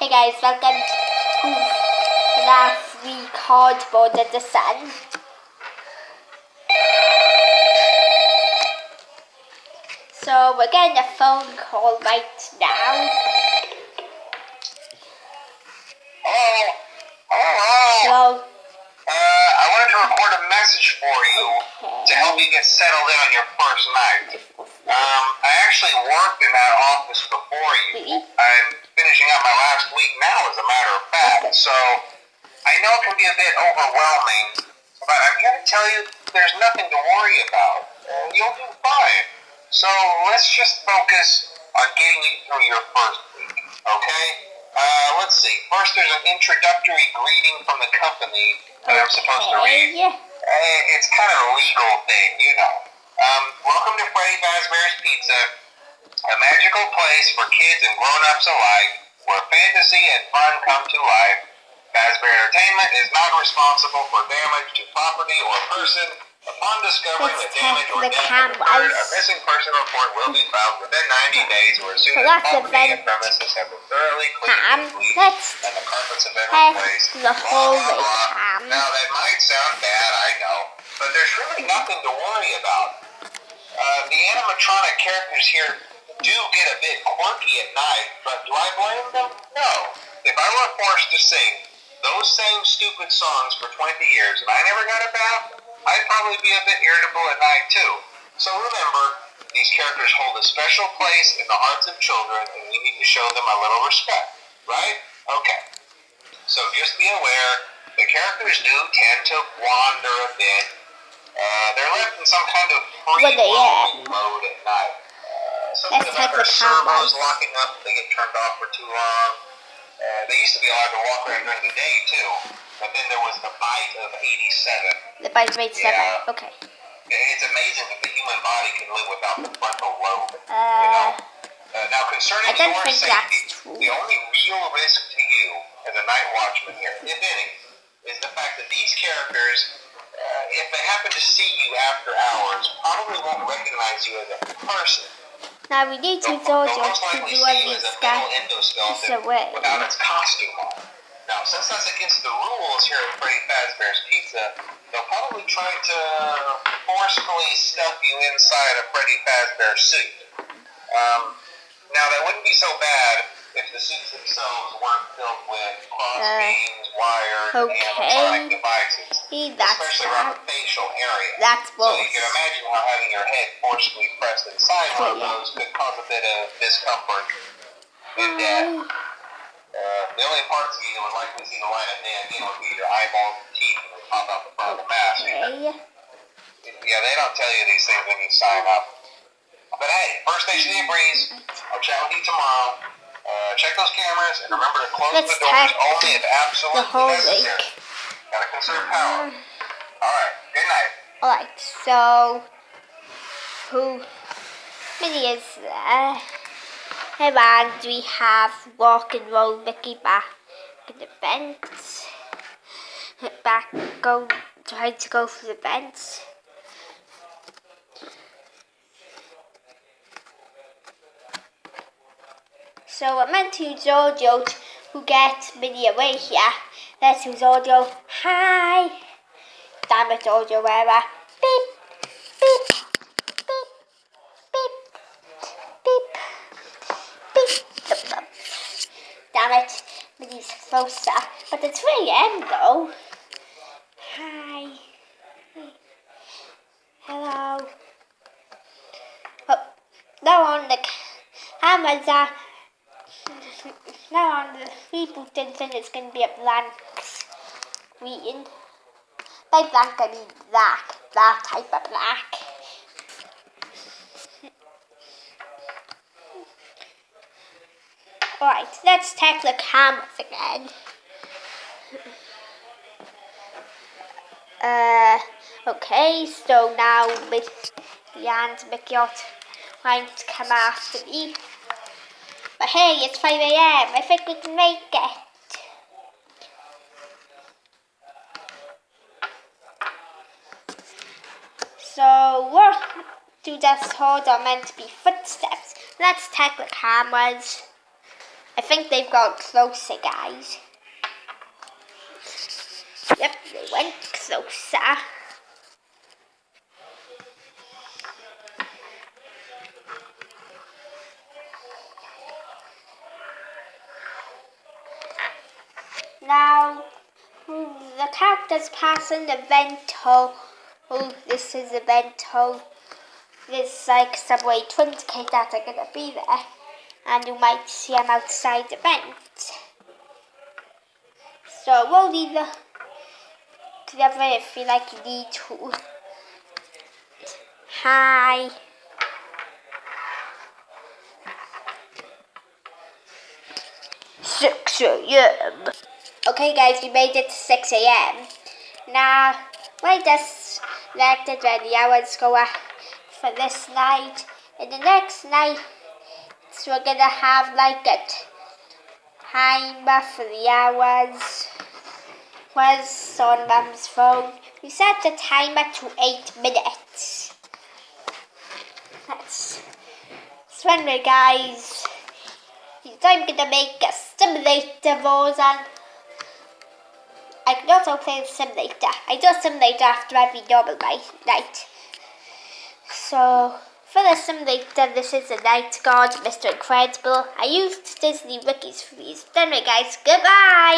Hey guys, welcome to the free cardboard at the sun. So we're getting a phone call right now. Hello. So I wanted to record a message for you to help you get settled in on your first night. I actually worked in that office before you. Really? I'm finishing up my last week now, as a matter of fact. Okay. So I know it can be a bit overwhelming, but I'm here to tell you there's nothing to worry about. You'll do fine. So let's just focus on getting you through your first week, okay? Let's see. First, there's an introductory greeting from the company that I'm supposed to read. It's kind of a legal thing, you know. Welcome to Freddy Fazbear's Pizza, a magical place for kids and grown-ups alike, where fantasy and fun come to life. Fazbear Entertainment is not responsible for damage to property or person. Upon discovering the damage or death has occurred, a missing person report will be filed within 90 days or as soon as property and premises have been thoroughly cleaned and the carpets have been replaced. The whole way, Now that might sound bad, I know, but there's really nothing to worry about. The animatronic characters here do get a bit quirky at night, but do I blame them? No. If I were forced to sing those same stupid songs for 20 years and I never got a bath, I'd probably be a bit irritable at night too. So remember, these characters hold a special place in the hearts of children and we need to show them a little respect, right? Okay. So just be aware, the characters do tend to wander a bit. They're left in some kind of free roaming mode at night. Sometimes if their servos locking up, they get turned off for too long. They used to be allowed to walk around during the day too, but then there was the bite of 87. The bite of 87, Yeah. okay. It's amazing that the human body can live without the frontal lobe, you know? Now concerning I don't your think safety, that's true. the only real risk to you as a night watchman here, if any, is the fact that these characters, if they happen to see you after hours, probably won't recognize you as a person. Now we need to They'll Jojo most to likely do see a you as a scan metal endoskeleton away. without its costume on. Now, since that's against the rules here at Freddy Fazbear's Pizza, they'll probably try to forcefully stuff you inside a Freddy Fazbear suit. Now, that wouldn't be so bad if the suits themselves weren't filled with crossbeams, wires, and electronic devices, especially around the facial area. That's So you can imagine how having your head forcefully pressed inside one of those could cause a bit of discomfort and death. The only parts of you that would likely see the light of day again would be your eyeballs and teeth when they pop out the front of the mask. Yeah, they don't tell you these things when you sign up. But hey, first station of the breeze. I'll chat with you tomorrow. Check those cameras and remember to close the doors only if absolutely necessary. Gotta conserve power. Alright, good night. Alright, so who many is there? And we have Rock and Roll Mickey back in the vents. Trying to go through the vents. So I meant to Jojo to get Minnie away here. Let's do Jojo. Hi! Damn it, Jojo, where are beep, beep, beep, beep, beep, beep. Damn it, Minnie's closer. But it's 3 a.m. though. Hi. Hello. Oh, now on the cameras are. Now on the rebooted thing, it's going to be a blank screen. By blank, I mean black. That type of black. Alright, let's check the cameras again. Okay, so now with and Mickey are trying to come after me. But hey, it's 5 a.m. I think we can make it. So what do this hold are meant to be footsteps. Let's check the cameras. I think they've got closer, guys. Yep, they went closer. Now, the characters passing the vent hole. Oh, this is a vent hole. There's like subway twins kids that are gonna be there, and you might see them outside the vent. So we'll leave the clever if you like you need to. Hi. 6 a.m. Okay guys, we made it to 6 a.m. Now, why does selected when the hours go up for this night? And the next night, so we're gonna have like a timer for the hours. Was on Mum's phone. We set the timer to 8 minutes. That's anyway, guys. I'm gonna make a simulator version. I can also play the simulator. I do a simulator after every normal night. So, for the simulator, this is the Night Guard, Mr. Incredible. I used Disney Wikis for these. Anyway, guys, goodbye!